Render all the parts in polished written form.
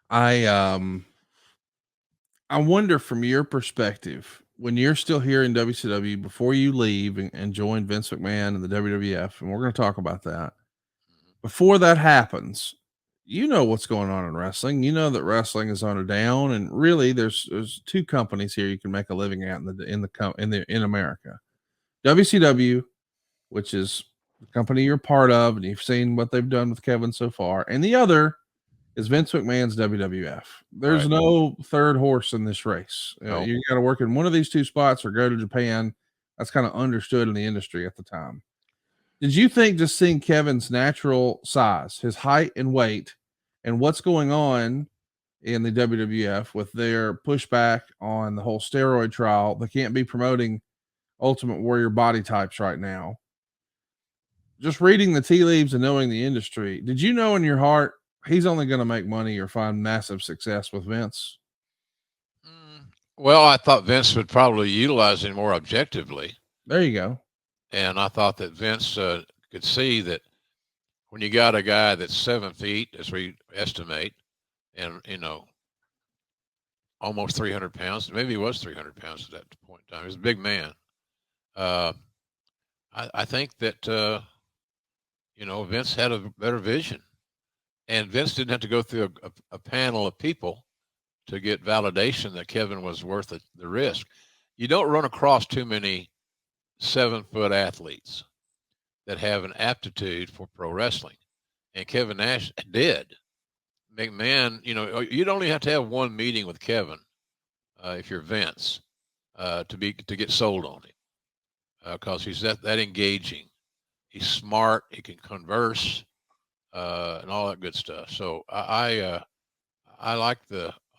I I wonder from your perspective, when you're still here in WCW before you leave and join Vince McMahon and the WWF, and we're going to talk about that. Before that happens, you know what's going on in wrestling. You know that wrestling is on a down, and really, there's two companies here you can make a living at in America. WCW, which is the company you're part of, and you've seen what they've done with Kevin so far, and the other is Vince McMahon's WWF. There's Right. no third horse in this race. No. You got to work in one of these two spots or go to Japan. That's kind of understood in the industry at the time. Did you think just seeing Kevin's natural size, his height and weight, and what's going on in the WWF with their pushback on the whole steroid trial, they can't be promoting Ultimate Warrior body types right now? Just reading the tea leaves and knowing the industry, did you know in your heart he's only going to make money or find massive success with Vince? Well, I thought Vince would probably utilize him more objectively, There you go. and I thought that Vince could see that when you got a guy that's 7 feet, as we estimate, and almost 300 pounds, maybe he was 300 pounds at that point in time. He was a big man. Uh, I think that Vince had a better vision, and Vince didn't have to go through a panel of people to get validation that Kevin was worth the risk. You don't run across too many 7-foot athletes that have an aptitude for pro wrestling, and Kevin Nash did. McMahon, you'd only have to have one meeting with Kevin if you're Vince to get sold on him because he's that engaging. He's smart. He can converse and all that good stuff. So I like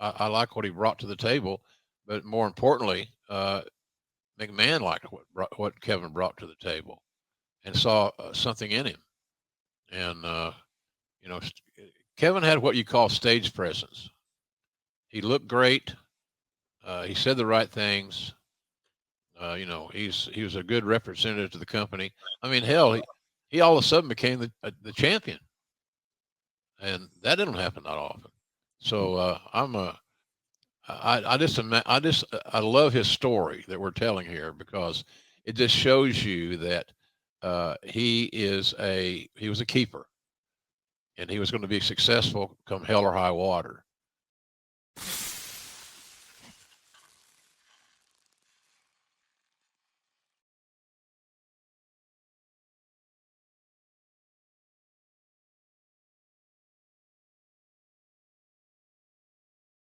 I like what he brought to the table, but more importantly, McMahon liked what Kevin brought to the table and saw something in him. And you know, Kevin had what you call stage presence. He looked great. He said the right things. He was a good representative to the company. I mean, hell, he all of a sudden became the champion, and that didn't happen that often. So I love his story that we're telling here because it just shows you that he was a keeper, and he was going to be successful come hell or high water.